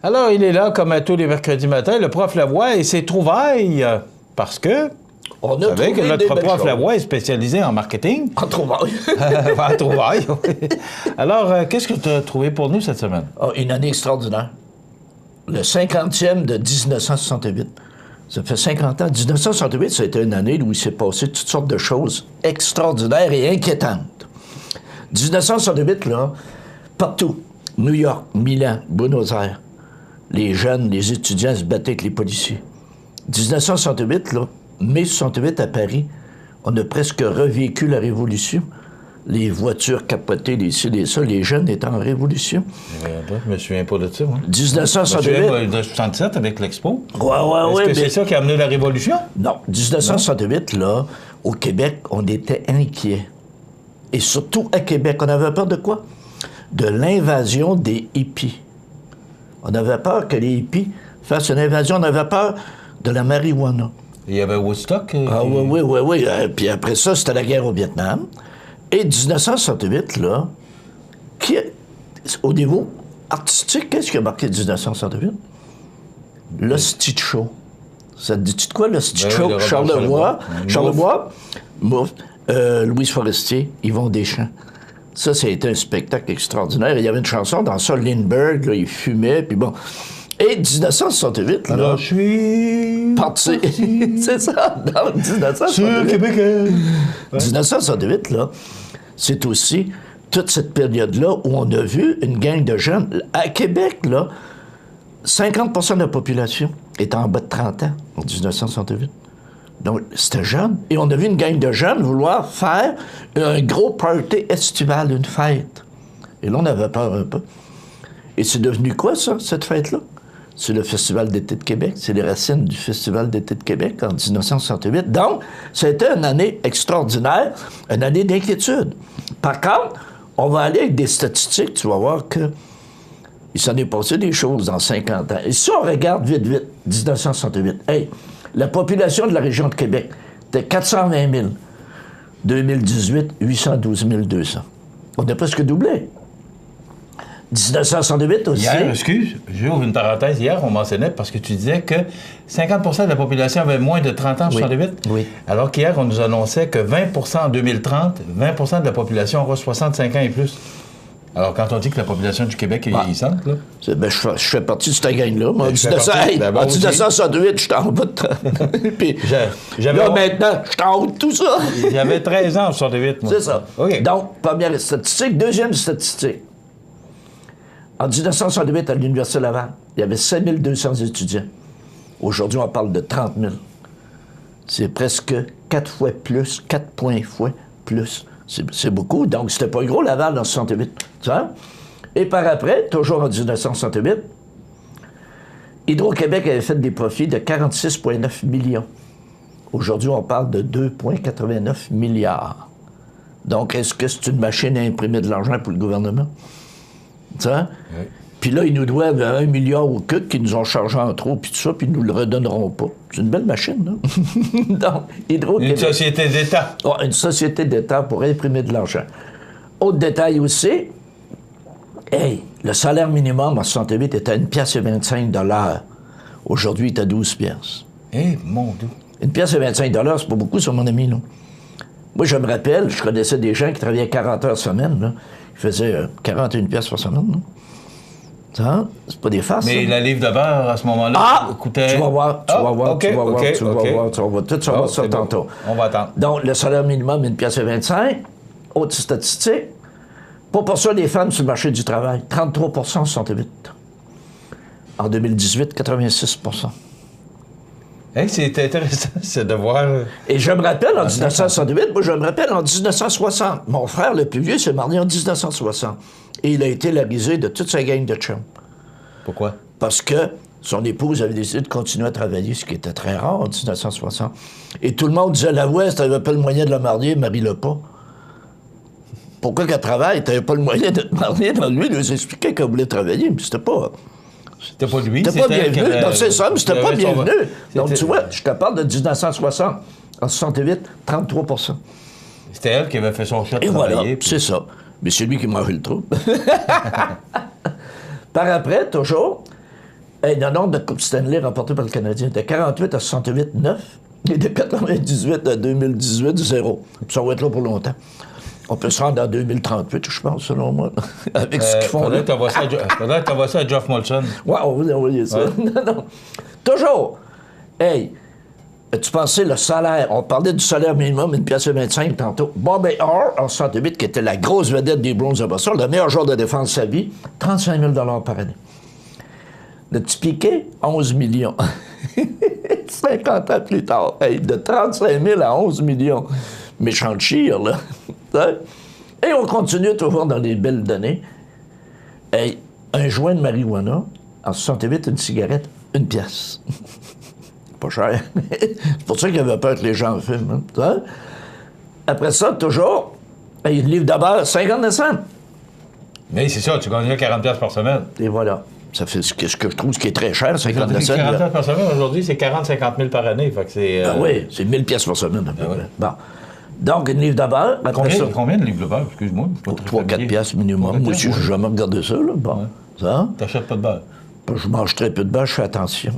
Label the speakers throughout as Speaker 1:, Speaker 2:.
Speaker 1: Alors, il est là, comme à tous les mercredis matins, le prof Lavoie et ses trouvailles, parce que...
Speaker 2: On
Speaker 1: Vous
Speaker 2: a
Speaker 1: savez que
Speaker 2: trouvé
Speaker 1: notre
Speaker 2: des belles
Speaker 1: prof
Speaker 2: choses.
Speaker 1: Lavoie est spécialisé en marketing.
Speaker 2: En trouvailles.
Speaker 1: En trouvailles, oui. Alors, qu'est-ce que tu as trouvé pour nous cette semaine?
Speaker 2: Ah, une année extraordinaire. Le 50e de 1968. Ça fait 50 ans. 1968, ça a été une année où il s'est passé toutes sortes de choses extraordinaires et inquiétantes. 1968, là, partout, New York, Milan, Buenos Aires, les jeunes, les étudiants se battaient avec les policiers. 1968, là, mai 68 à Paris, on a presque revécu la Révolution. Les voitures capotées, les ci, les ça, les jeunes étaient en révolution.
Speaker 1: Je me souviens pas de ça, moi.
Speaker 2: 1968...
Speaker 1: Je me souviens de 67 avec l'Expo.
Speaker 2: Ouais,
Speaker 1: Est-ce que c'est ça qui a amené la Révolution?
Speaker 2: Non. 1968, là, au Québec, on était inquiets. Et surtout à Québec, on avait peur de quoi? De l'invasion des hippies. On avait peur que les hippies fassent une invasion. On avait peur de la marijuana.
Speaker 1: Il y avait Woodstock.
Speaker 2: Ah oui. Puis après ça, c'était la guerre au Vietnam. Et 1968, là, au niveau artistique, qu'est-ce qui a marqué 1968? L'Hostie de Show. Ça te dit-tu de quoi, l'Hostie de Show? Charlevoix, Louise Forestier, Yvon Deschamps. Ça a été un spectacle extraordinaire. Il y avait une chanson dans ça, Lindbergh, là, il fumait, puis bon. Et 1968, là...
Speaker 1: Alors, je suis...
Speaker 2: Parti. C'est ça, dans 1968.
Speaker 1: Sur Québec.
Speaker 2: 1968, là, c'est aussi toute cette période-là où on a vu une gang de jeunes. À Québec, là, 50 de la population était en bas de 30 ans en 1968. Donc, c'était jeune. Et on a vu une gang de jeunes vouloir faire un gros party estival, une fête. Et là, on avait peur un peu. Et c'est devenu quoi, ça, cette fête-là? C'est le Festival d'été de Québec. C'est les racines du Festival d'été de Québec en 1968. Donc, ça a été une année extraordinaire, une année d'inquiétude. Par contre, on va aller avec des statistiques. Tu vas voir que il s'en est passé des choses dans 50 ans. Et si on regarde vite, 1968, hey, la population de la région de Québec était 420 000. 2018, 812 200. On a presque doublé. 1968 aussi.
Speaker 1: Hier, excuse, j'ouvre une parenthèse. Hier, on mentionnait, parce que tu disais que 50 de la population avait moins de 30 ans en 68.
Speaker 2: Oui.
Speaker 1: Alors qu'hier, on nous annonçait que 20 en 2030, 20 de la population aura 65 ans et plus. Alors, quand on dit que la population du Québec est vieillissante, là...
Speaker 2: Ben, je fais partie de cette gang-là. Moi, en 1968, j'étais en bas de 30. Puis, là, maintenant, j'étais en haut de tout ça.
Speaker 1: J'avais 13 ans en 68, moi.
Speaker 2: C'est ça.
Speaker 1: OK.
Speaker 2: Donc, première statistique. Deuxième statistique. En 1968, à l'Université Laval, il y avait 5 200 étudiants. Aujourd'hui, on parle de 30 000. C'est presque 4 fois plus, 4 points fois plus. C'est beaucoup. Donc, c'était pas gros, Laval, en 68. Tu vois? Et par après, toujours en 1968, Hydro-Québec avait fait des profits de 46,9 millions. Aujourd'hui, on parle de 2,89 milliards. Donc, est-ce que c'est une machine à imprimer de l'argent pour le gouvernement? Tu vois? Oui. Puis là, ils nous doivent 1 milliard au cul qui nous ont chargé en trop, puis tout ça, puis ils nous le redonneront pas. C'est une belle machine, là. Donc, Hydro-Québec.
Speaker 1: Une société d'État.
Speaker 2: Oh, une société d'État pour imprimer de l'argent. Autre détail aussi, hey, le salaire minimum en 68 était à 1,25 $. Aujourd'hui, il est à 12 piastres.
Speaker 1: Eh, mon Dieu.
Speaker 2: 1,25 $, c'est pas beaucoup, ça, mon ami, là. Moi, je me rappelle, je connaissais des gens qui travaillaient 40 heures semaine, là. Ils faisaient 41 piastres par semaine, là. Ça, c'est pas des farces.
Speaker 1: Mais
Speaker 2: ça.
Speaker 1: la livre de beurre, à ce moment-là, coûtait...
Speaker 2: Tu vas voir, tu vas voir. Tout ça va ça tantôt.
Speaker 1: Bon. On va attendre.
Speaker 2: Donc, le salaire minimum, 1,25 $. Autre statistique, proportion des femmes sur le marché du travail, 33 en 68. En 2018, 86
Speaker 1: Hey, c'est intéressant, c'est de voir...
Speaker 2: Et je me rappelle en 1968, moi je me rappelle en 1960. Mon frère le plus vieux s'est marié en 1960. Et il a été la risée de toute sa gang de chums.
Speaker 1: Pourquoi?
Speaker 2: Parce que son épouse avait décidé de continuer à travailler, ce qui était très rare en 1960. Et tout le monde disait, la voix, si t'avais pas le moyen de la marier, marie-le pas. Pourquoi qu'elle travaille? T'avais pas le moyen de te marier. Donc lui, il nous expliquait qu'elle voulait travailler, mais c'était pas...
Speaker 1: C'était pas lui,
Speaker 2: c'était pas bienvenu. Non, c'est ça, mais c'était pas bienvenu. Donc, tu vois, je te parle de 1960. En 68, 33
Speaker 1: C'était elle qui avait fait son choix de
Speaker 2: travailler. Et voilà,
Speaker 1: puis...
Speaker 2: c'est ça. Mais c'est lui qui m'a eu le trou. Par après, toujours, Hey, le nombre de Coupes Stanley remportées par le Canadien, de 48 à 68, 9. Et de 98 à 2018, 0. Ça va être là pour longtemps. On peut se rendre en 2038, je pense, selon moi, avec ce qu'ils font
Speaker 1: Faudrait
Speaker 2: là.
Speaker 1: que t'envoies ça à Geoff Molson.
Speaker 2: Ouais, on va vous envoyer ça.
Speaker 1: Ouais.
Speaker 2: Non. Toujours. Hey, tu pensais le salaire, on parlait du salaire minimum, 1,25 $ tantôt. Bobby Orr, en 68, qui était la grosse vedette des Bruins de Boston, le meilleur joueur de défense de sa vie, 35 000 $ par année. Le petit Piquet, 11 millions. 50 ans plus tard, hey, de 35 000 à 11 millions. Méchant chire, là. Et on continue toujours dans les belles données. Hey, un joint de marijuana, en 68, une cigarette, 1 pièce. Pas cher. C'est pour ça qu'il avait peur que les gens fument. Hein? Après ça, toujours, hey, une livre de beurre, 50 cents.
Speaker 1: Mais c'est ça, tu gagnes 40$ par semaine.
Speaker 2: Et voilà. Ça fait ce que je trouve ce qui est très cher, 50 cents.
Speaker 1: 40$ par semaine, aujourd'hui, c'est 40-50 000 par année. Fait que c'est.
Speaker 2: Ah oui, c'est 1000 pièces par semaine. À peu près. Bon. Donc, une livre de beurre.
Speaker 1: Combien de livres de beurre? Excuse-moi.
Speaker 2: 3-4 pièces minimum. Moi aussi, je n'ai jamais regardé ça. Là. Bon.
Speaker 1: Ouais.
Speaker 2: Ça?
Speaker 1: T'achètes pas de beurre?
Speaker 2: Je mange très peu de beurre, je fais attention.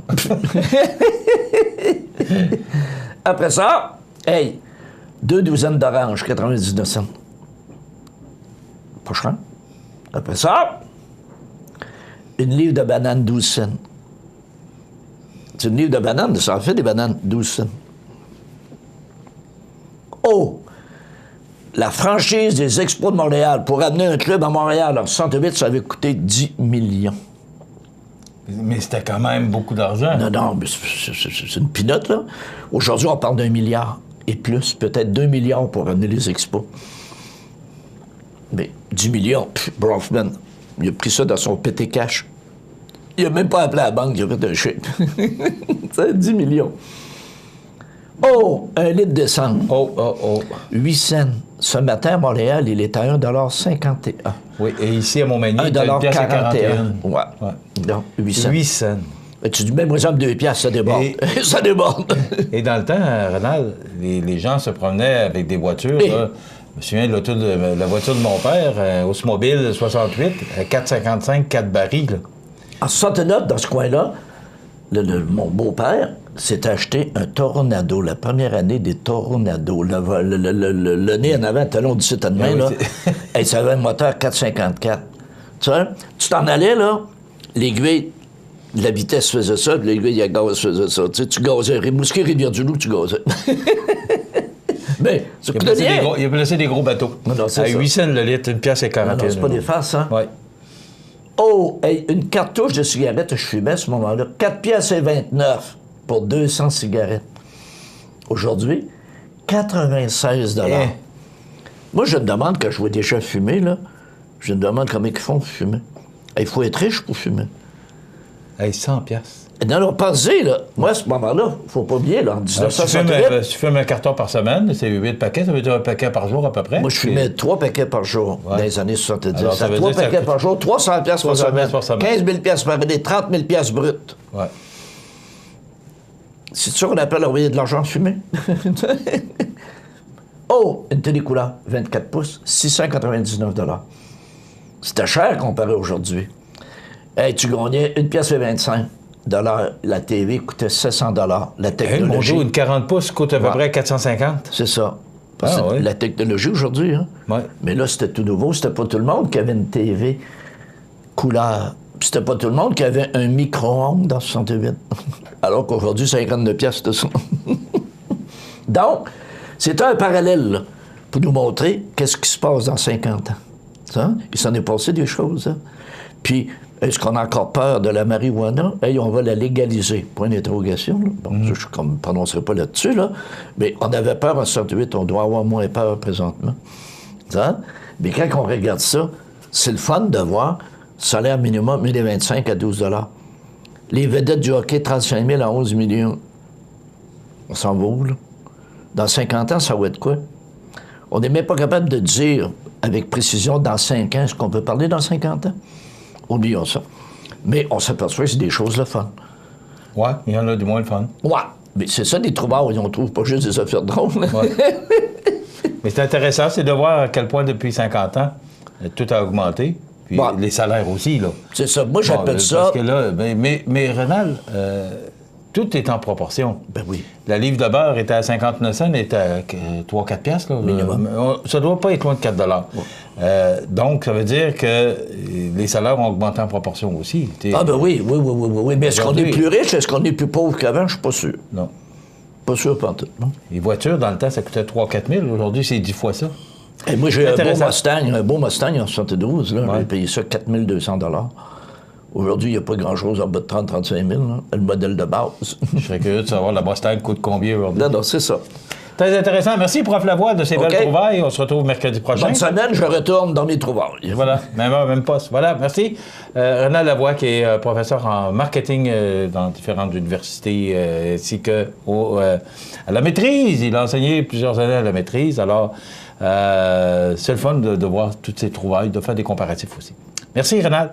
Speaker 2: Après ça, hey, 2 douzaines d'oranges, 99 cents. Pas cher. Après ça, une livre de bananes, 12 cents. C'est une livre de bananes, ça en fait des bananes, 12 cents. Oh! La franchise des Expos de Montréal, pour amener un club à Montréal en 68, ça avait coûté 10 millions.
Speaker 1: Mais c'était quand même beaucoup d'argent.
Speaker 2: Non, mais c'est une pinotte, là. Aujourd'hui, on parle d'1 milliard et plus, peut-être 2 milliards pour amener les Expos. Mais 10 millions, Bronfman, il a pris ça dans son pété cash. Il n'a même pas appelé la banque, il a fait un chèque. C'est 10 millions. Oh, 1 litre d'essence.
Speaker 1: Oh.
Speaker 2: 8 cents. Ce matin, à Montréal, il est à 1,51 $.
Speaker 1: Oui, et ici, à Montmagny,
Speaker 2: 1,41 $. Ouais. Donc, 8 cents.
Speaker 1: 8 cents.
Speaker 2: Tu dis, même exemple 2 piastres, ça déborde. Ça déborde.
Speaker 1: Et dans le temps, Ronald, les gens se promenaient avec des voitures. Là. Je me souviens de la voiture de mon père, Oldsmobile 68, à 4,55, 4 barils. Là.
Speaker 2: En 69, dans ce coin-là, mon beau-père s'est acheté un Toronado, la première année des Toronado. Le nez en avant, talon du site à demain, là. Et ça avait un moteur 4,54. Tu vois, tu t'en allais, là, l'aiguille, la vitesse faisait ça, puis l'aiguille à gaz faisait ça. Tu gazais. Rimouski, Rivière-du-Loup, tu gazais. Mais, ça coûte rien.
Speaker 1: Il a placé des gros bateaux.
Speaker 2: Non,
Speaker 1: à 8 cents le litre, 1,41 $.
Speaker 2: Non, c'est pas des farces, hein?
Speaker 1: Oui.
Speaker 2: Oh, hey, une cartouche de cigarettes, je fumais à ce moment-là, 4,29 $ pour 200 cigarettes. Aujourd'hui, 96 $. Moi, je me demande, quand je vois des gens fumer, là, je me demande comment ils font pour fumer. Il faut être riche pour fumer.
Speaker 1: Hey, 100$.
Speaker 2: Non, pensez, là, moi, à ce moment-là, faut pas oublier, là, en 1968...
Speaker 1: Tu fumes un carton par semaine, c'est 8 paquets, ça veut dire un paquet par jour à peu près.
Speaker 2: Moi, je fumais 3 paquets par jour dans les années 70.
Speaker 1: Alors, ça veut
Speaker 2: 3
Speaker 1: dire
Speaker 2: paquets par jour, 300$ par semaine, 15 000 $ par année, 30 000 $ brut.
Speaker 1: Ouais.
Speaker 2: C'est sûr qu'on appelle envoyer de l'argent fumé? Oh, une télécouleur, 24 pouces, 699 $. C'était cher comparé aujourd'hui. Hey, tu gagnais 1,25 $. La TV coûtait 700 $. La technologie...
Speaker 1: Mon Dieu, une 40 pouces coûte à peu près 450.
Speaker 2: C'est ça.
Speaker 1: Oui.
Speaker 2: La technologie aujourd'hui, hein?
Speaker 1: Ouais.
Speaker 2: Mais là, c'était tout nouveau. C'était pas tout le monde qui avait une TV couleur. Puis c'était pas tout le monde qui avait un micro-ondes dans 68. Alors qu'aujourd'hui, 52 piastres de ça. Donc, c'est un parallèle, là, pour nous montrer qu'est-ce qui se passe dans 50 ans. Ça? Il s'en est passé des choses, hein? Puis, est-ce qu'on a encore peur de la marijuana? Hey, on va la légaliser. Point d'interrogation. Là. Bon, je ne me prononcerai pas là-dessus, là. Mais on avait peur en 68, on doit avoir moins peur présentement. Ça? Mais quand on regarde ça, c'est le fun de voir salaire minimum 1,25 $ à 12 $. Les vedettes du hockey, 35 000 à 11 millions. On s'en va où, là? Dans 50 ans, ça va être quoi? On n'est même pas capable de dire avec précision dans 5 ans ce qu'on peut parler dans 50 ans. Oublions ça. Mais on s'aperçoit que c'est des choses le fun.
Speaker 1: Ouais, il y en a du moins le fun.
Speaker 2: Ouais, mais c'est ça des trouvards, on trouve pas juste des affaires drôles.
Speaker 1: Ouais. Mais c'est intéressant, c'est de voir à quel point depuis 50 ans, tout a augmenté. Puis les salaires aussi, là.
Speaker 2: C'est ça. Moi, j'appelle ça...
Speaker 1: Parce que là, mais Rénal, tout est en proportion.
Speaker 2: Ben oui.
Speaker 1: La livre de beurre était à 59 cents, elle était à 3-4 piastres. Là.
Speaker 2: Minimum.
Speaker 1: Ça ne doit pas être loin de 4
Speaker 2: Ouais.
Speaker 1: Donc, ça veut dire que les salaires ont augmenté en proportion aussi.
Speaker 2: Ah ben oui. Mais est-ce qu'on est plus riche? Est-ce qu'on est plus pauvre qu'avant? Je suis pas sûr.
Speaker 1: Non.
Speaker 2: Pas sûr, pas en tout. Non?
Speaker 1: Les voitures, dans le temps, ça coûtait 3-4 000. Aujourd'hui, c'est 10 fois ça.
Speaker 2: Et moi, j'ai un beau Mustang en 72. Là.
Speaker 1: Ouais.
Speaker 2: J'ai payé ça 4 200 $. Aujourd'hui, il n'y a pas grand-chose en bas de 30-35 000, là, le modèle de base.
Speaker 1: Je serais curieux de savoir la Mustang coûte combien aujourd'hui.
Speaker 2: Non, c'est ça.
Speaker 1: Très intéressant. Merci, Prof. Lavoie, de ces belles trouvailles. On se retrouve mercredi prochain.
Speaker 2: Bonne semaine, je retourne dans mes trouvailles.
Speaker 1: Voilà, même heure, même poste. Voilà, merci. Rénal Lavoie, qui est professeur en marketing dans différentes universités, ainsi que à la maîtrise. Il a enseigné plusieurs années à la maîtrise. Alors, c'est le fun de voir toutes ces trouvailles, de faire des comparatifs aussi. Merci, Rénal.